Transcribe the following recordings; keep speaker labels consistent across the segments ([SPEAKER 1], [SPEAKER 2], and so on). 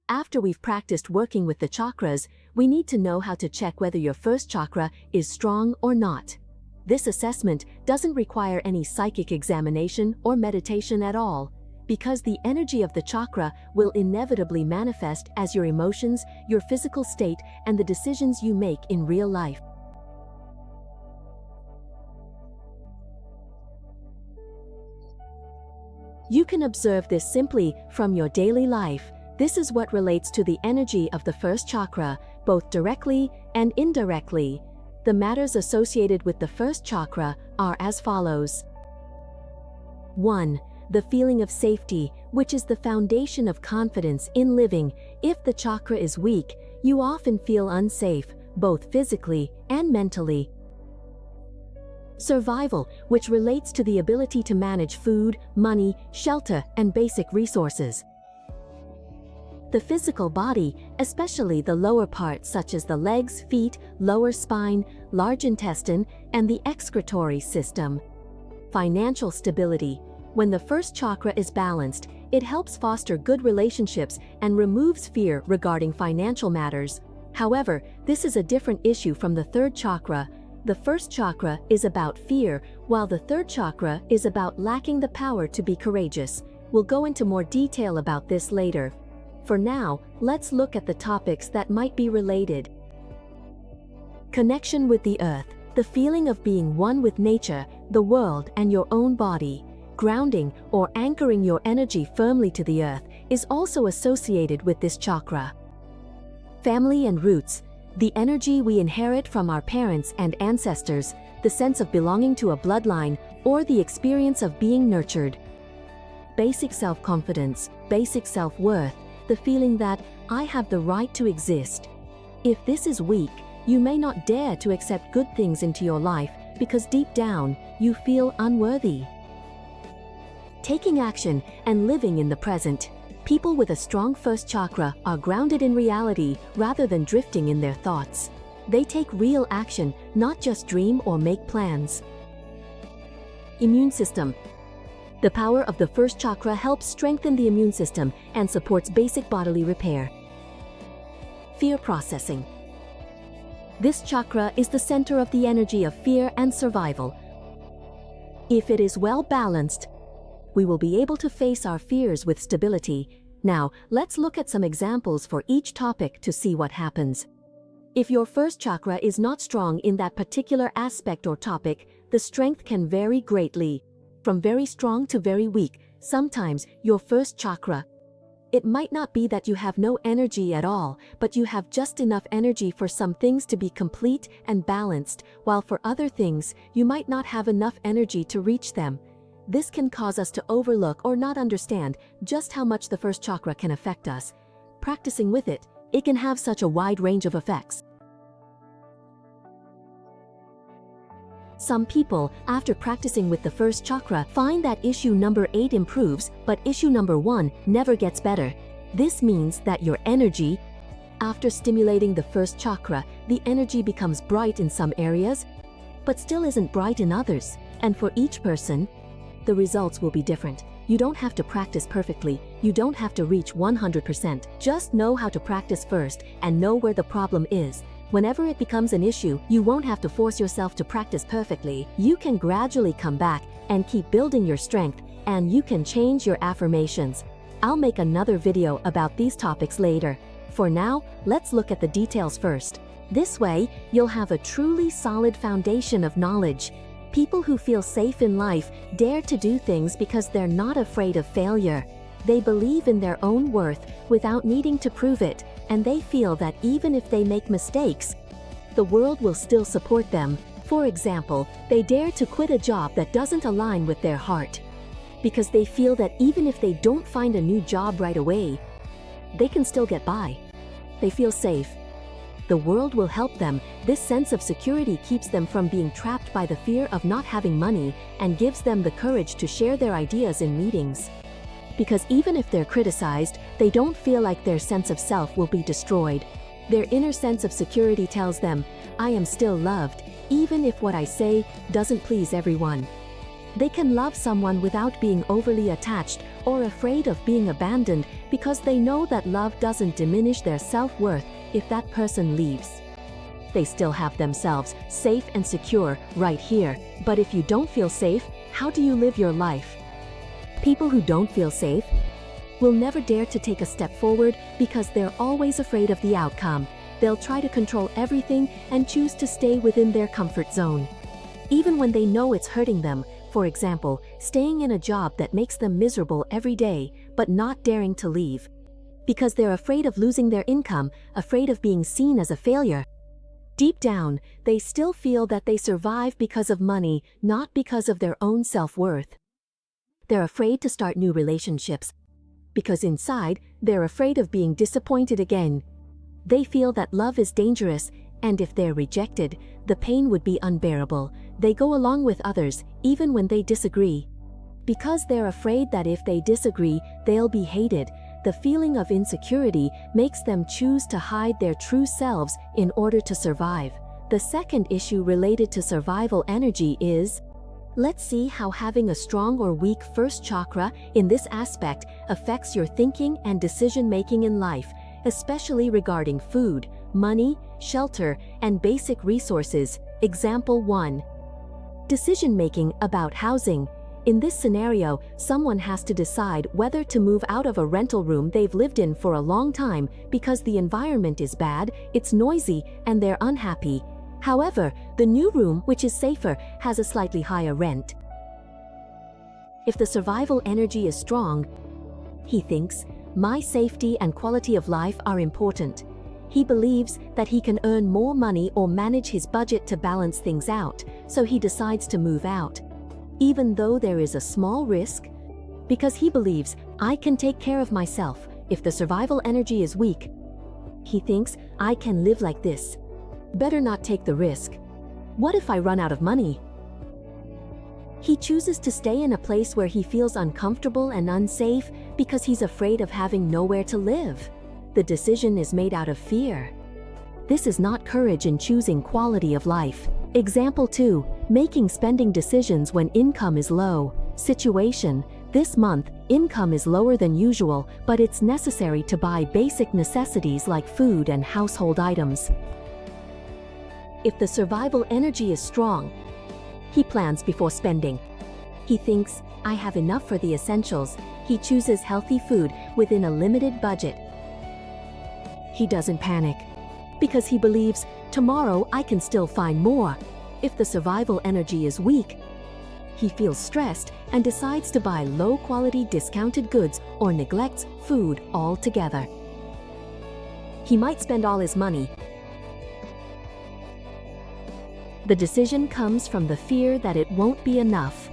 [SPEAKER 1] After we've practiced working with the chakras, we need to know how to check whether your first chakra is strong or not. This assessment doesn't require any psychic examination or meditation at all, because the energy of the chakra will inevitably manifest as your emotions, your physical state, and the decisions you make in real life. You can observe this simply from your daily life. This is what relates to the energy of the first chakra, both directly and indirectly. The matters associated with the first chakra are as follows. 1. The feeling of safety, which is the foundation of confidence in living. If the chakra is weak, you often feel unsafe, both physically and mentally. Survival, which relates to the ability to manage food, money, shelter, and basic resources. The physical body, especially the lower parts such as the legs, feet, lower spine, large intestine, and the excretory system. Financial stability. When the first chakra is balanced, it helps foster good relationships and removes fear regarding financial matters. However, this is a different issue from the third chakra. The first chakra is about fear, while the third chakra is about lacking the power to be courageous. We'll go into more detail about this later. For now, let's look at the topics that might be related. Connection with the earth, the feeling of being one with nature, the world, and your own body. Grounding, or anchoring your energy firmly to the earth, is also associated with this chakra. Family and roots, the energy we inherit from our parents and ancestors, the sense of belonging to a bloodline, or the experience of being nurtured. Basic self-confidence, basic self-worth, the feeling that I have the right to exist. If this is weak, you may not dare to accept good things into your life because deep down, you feel unworthy. Taking action and living in the present. People with a strong first chakra are grounded in reality rather than drifting in their thoughts. They take real action, not just dream or make plans. Immune system. The power of the first chakra helps strengthen the immune system and supports basic bodily repair. Fear processing. This chakra is the center of the energy of fear and survival. If it is well balanced, we will be able to face our fears with stability. Now, let's look at some examples for each topic to see what happens. If your first chakra is not strong in that particular aspect or topic, the strength can vary greatly. From very strong to very weak, sometimes your first chakra. It might not be that you have no energy at all, but you have just enough energy for some things to be complete and balanced, while for other things, you might not have enough energy to reach them. This can cause us to overlook or not understand just how much the first chakra can affect us. Practicing with it, it can have such a wide range of effects. Some people, after practicing with the first chakra, find that issue number 8 improves, but issue number 1 never gets better. This means that your energy, after stimulating the first chakra, the energy becomes bright in some areas, but still isn't bright in others. And for each person, the results will be different. You don't have to practice perfectly. You don't have to reach 100%. Just know how to practice first and know where the problem is. Whenever it becomes an issue, you won't have to force yourself to practice perfectly. You can gradually come back and keep building your strength, and you can change your affirmations. I'll make another video about these topics later. For now, let's look at the details first. This way, you'll have a truly solid foundation of knowledge. People who feel safe in life dare to do things because they're not afraid of failure. They believe in their own worth without needing to prove it, and they feel that even if they make mistakes, the world will still support them. For example, they dare to quit a job that doesn't align with their heart, because they feel that even if they don't find a new job right away, they can still get by. They feel safe. The world will help them. This sense of security keeps them from being trapped by the fear of not having money and gives them the courage to share their ideas in meetings. Because even if they're criticized, they don't feel like their sense of self will be destroyed. Their inner sense of security tells them, I am still loved, even if what I say doesn't please everyone. They can love someone without being overly attached or afraid of being abandoned because they know that love doesn't diminish their self-worth if that person leaves. They still have themselves safe and secure right here, but if you don't feel safe, how do you live your life? People who don't feel safe will never dare to take a step forward because they're always afraid of the outcome. They'll try to control everything and choose to stay within their comfort zone. Even when they know it's hurting them, for example, staying in a job that makes them miserable every day, but not daring to leave. Because they're afraid of losing their income, afraid of being seen as a failure. Deep down, they still feel that they survive because of money, not because of their own self-worth. They're afraid to start new relationships, because inside, they're afraid of being disappointed again. They feel that love is dangerous, and if they're rejected, the pain would be unbearable. They go along with others, even when they disagree. Because they're afraid that if they disagree, they'll be hated, the feeling of insecurity makes them choose to hide their true selves in order to survive. The second issue related to survival energy is, let's see how having a strong or weak first chakra in this aspect affects your thinking and decision-making in life, especially regarding food, money, shelter, and basic resources. Example 1. Decision-making about housing. In this scenario, someone has to decide whether to move out of a rental room they've lived in for a long time because the environment is bad, it's noisy, and they're unhappy. However, the new room, which is safer, has a slightly higher rent. If the survival energy is strong, he thinks, my safety and quality of life are important. He believes that he can earn more money or manage his budget to balance things out, so he decides to move out. Even though there is a small risk, because he believes, I can take care of myself. If the survival energy is weak, he thinks, I can live like this. Better not take the risk. What if I run out of money? He chooses to stay in a place where he feels uncomfortable and unsafe because he's afraid of having nowhere to live. The decision is made out of fear. This is not courage in choosing quality of life. Example 2. Making spending decisions when income is low. Situation. This month, income is lower than usual, but it's necessary to buy basic necessities like food and household items. If the survival energy is strong, he plans before spending. He thinks, I have enough for the essentials. He chooses healthy food within a limited budget. He doesn't panic, because he believes, tomorrow I can still find more. If the survival energy is weak, he feels stressed and decides to buy low-quality discounted goods or neglects food altogether. He might spend all his money. The decision comes from the fear that it won't be enough.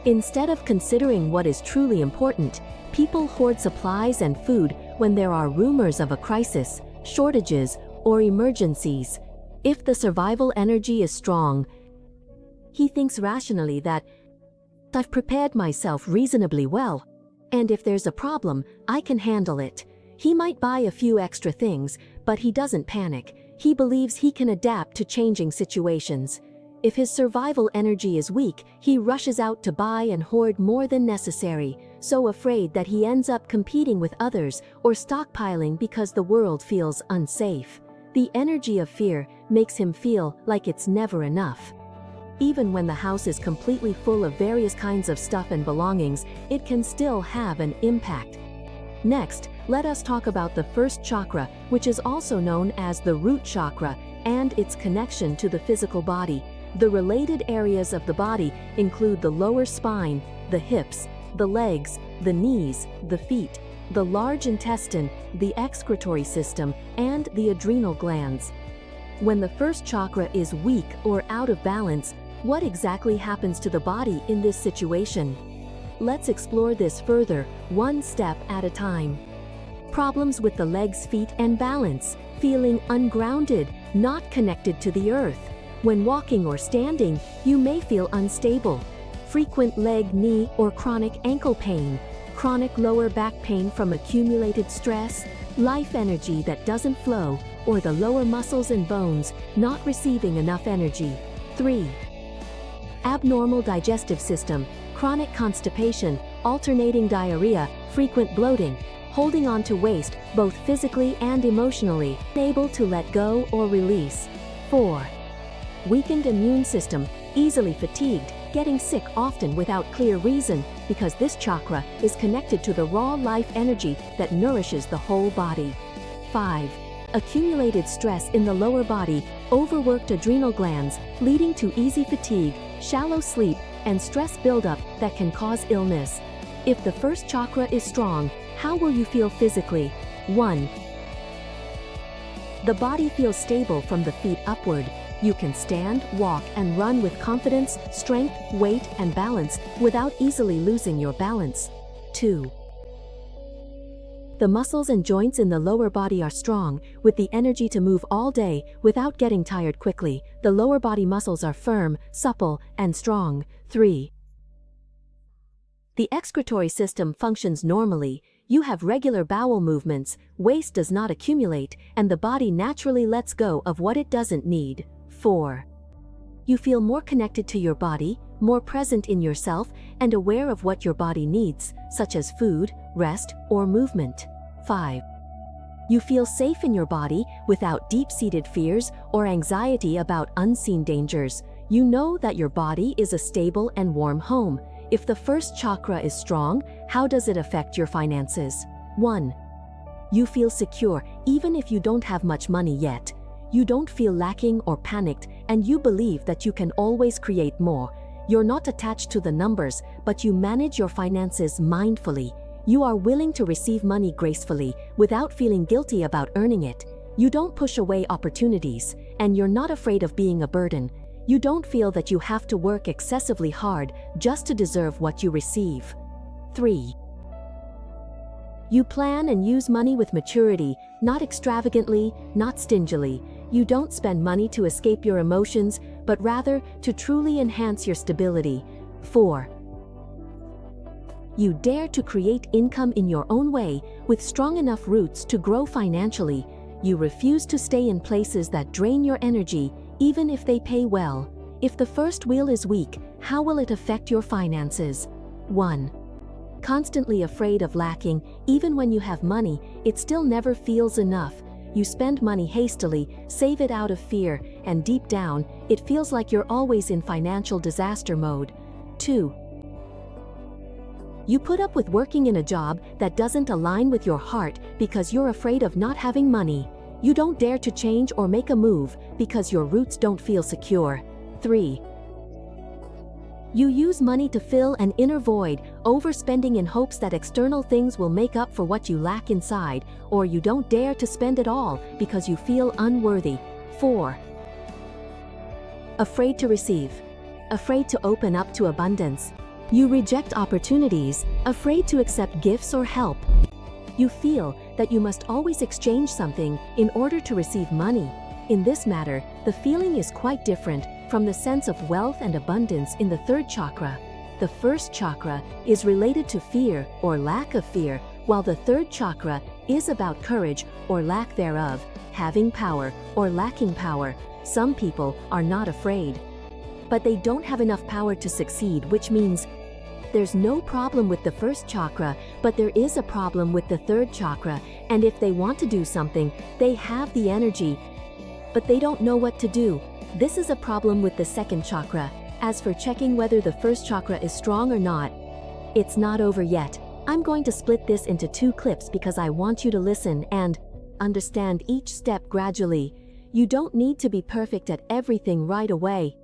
[SPEAKER 1] Instead of considering what is truly important, people hoard supplies and food when there are rumors of a crisis, shortages, or emergencies. If the survival energy is strong, he thinks rationally that, I've prepared myself reasonably well, and if there's a problem, I can handle it. He might buy a few extra things, but he doesn't panic. He believes he can adapt to changing situations. If his survival energy is weak, he rushes out to buy and hoard more than necessary, so afraid that he ends up competing with others or stockpiling because the world feels unsafe. The energy of fear makes him feel like it's never enough. Even when the house is completely full of various kinds of stuff and belongings, it can still have an impact. Next, let us talk about the first chakra, which is also known as the root chakra, and its connection to the physical body. The related areas of the body include the lower spine, the hips, the legs, the knees, the feet, the large intestine, the excretory system, and the adrenal glands. When the first chakra is weak or out of balance, what exactly happens to the body in this situation? Let's explore this further, one step at a time. Problems with the legs, feet, and balance. Feeling ungrounded, not connected to the earth. When walking or standing, you may feel unstable. Frequent leg, knee, or chronic ankle pain. Chronic lower back pain from accumulated stress. Life energy that doesn't flow, or the lower muscles and bones not receiving enough energy. 3. abnormal digestive system, chronic constipation, alternating diarrhea, frequent bloating, holding on to waste, both physically and emotionally, unable to let go or release. 4. Weakened immune system, easily fatigued, getting sick often without clear reason, because this chakra is connected to the raw life energy that nourishes the whole body. 5. Accumulated stress in the lower body, overworked adrenal glands, leading to easy fatigue, shallow sleep, and stress buildup that can cause illness. If the first chakra is strong, how will you feel physically? 1. The body feels stable from the feet upward. You can stand, walk, and run with confidence, strength, weight, and balance without easily losing your balance. 2. The muscles and joints in the lower body are strong, with the energy to move all day without getting tired quickly. The lower body muscles are firm, supple, and strong. 3. The excretory system functions normally. You have regular bowel movements, waste does not accumulate, and the body naturally lets go of what it doesn't need. 4. You feel more connected to your body, more present in yourself, and aware of what your body needs, such as food, rest, or movement. 5. You feel safe in your body without deep-seated fears or anxiety about unseen dangers. You know that your body is a stable and warm home. If the first chakra is strong, how does it affect your finances? 1. You feel secure even if you don't have much money yet. You don't feel lacking or panicked, and you believe that you can always create more. You're not attached to the numbers, but you manage your finances mindfully. You are willing to receive money gracefully, without feeling guilty about earning it. You don't push away opportunities, and you're not afraid of being a burden. You don't feel that you have to work excessively hard just to deserve what you receive. 3. You plan and use money with maturity, not extravagantly, not stingily. You don't spend money to escape your emotions, but rather to truly enhance your stability. 4. You dare to create income in your own way, with strong enough roots to grow financially. You refuse to stay in places that drain your energy, even if they pay well. If the first wheel is weak, how will it affect your finances? 1. Constantly afraid of lacking, even when you have money, it still never feels enough. You spend money hastily, save it out of fear, and deep down, it feels like you're always in financial disaster mode. 2. You put up with working in a job that doesn't align with your heart because you're afraid of not having money. You don't dare to change or make a move because your roots don't feel secure. 3. You use money to fill an inner void, overspending in hopes that external things will make up for what you lack inside, or you don't dare to spend it all because you feel unworthy. 4. Afraid to receive. Afraid to open up to abundance. You reject opportunities, afraid to accept gifts or help. You feel that you must always exchange something in order to receive money. In this matter, the feeling is quite different from the sense of wealth and abundance in the third chakra. The first chakra is related to fear or lack of fear, while the third chakra is about courage or lack thereof, having power or lacking power. Some people are not afraid, but they don't have enough power to succeed, which means there's no problem with the first chakra, but there is a problem with the third chakra, and if they want to do something, they have the energy, but they don't know what to do. This is a problem with the second chakra. As for checking whether the first chakra is strong or not, it's not over yet. I'm going to split this into 2 clips because I want you to listen and understand each step gradually. You don't need to be perfect at everything right away,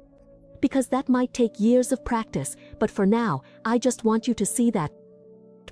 [SPEAKER 1] because that might take years of practice, but for now, I just want you to see that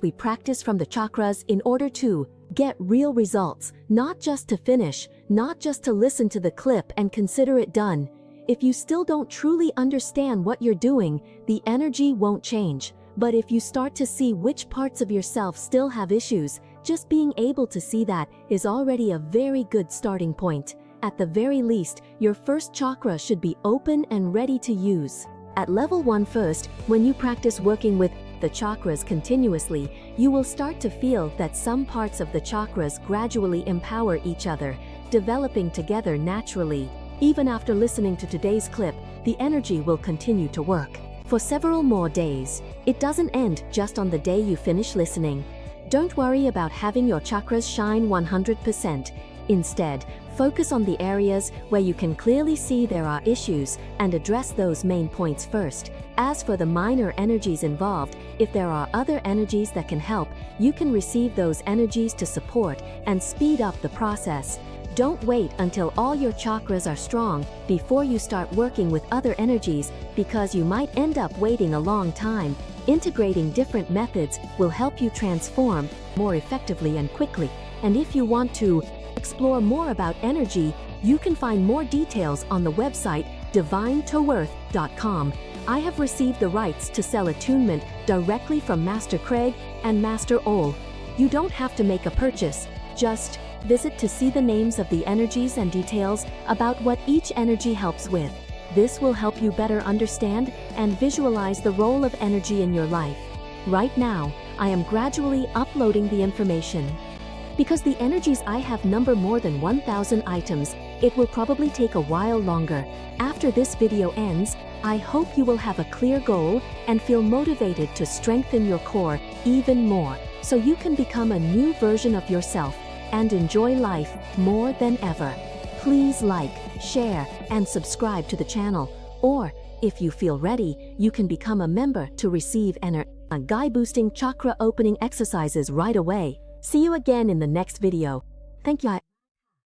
[SPEAKER 1] we practice from the chakras in order to get real results, not just to finish, not just to listen to the clip and consider it done. If you still don't truly understand what you're doing, the energy won't change. But if you start to see which parts of yourself still have issues, just being able to see that is already a very good starting point. At the very least, your first chakra should be open and ready to use. At level 1 first, when you practice working with the chakras continuously, you will start to feel that some parts of the chakras gradually empower each other, developing together naturally. Even after listening to today's clip, the energy will continue to work for several more days. It doesn't end just on the day you finish listening. Don't worry about having your chakras shine 100%. Instead, focus on the areas where you can clearly see there are issues and address those main points first. As for the minor energies involved, if there are other energies that can help, you can receive those energies to support and speed up the process. Don't wait until all your chakras are strong before you start working with other energies, because you might end up waiting a long time. Integrating different methods will help you transform more effectively and quickly. And if you want to explore more about energy, you can find more details on the website divinetoworth.com. I have received the rights to sell attunement directly from Master Craig and Master Ol. You don't have to make a purchase, just visit to see the names of the energies and details about what each energy helps with. This will help you better understand and visualize the role of energy in your life. Right now, I am gradually uploading the information. Because the energies I have number more than 1,000 items, it will probably take a while longer. After this video ends, I hope you will have a clear goal and feel motivated to strengthen your core even more, so you can become a new version of yourself and enjoy life more than ever. Please like, share, and subscribe to the channel. Or, if you feel ready, you can become a member to receive guy-boosting chakra opening exercises right away. See you again in the next video. Thank you.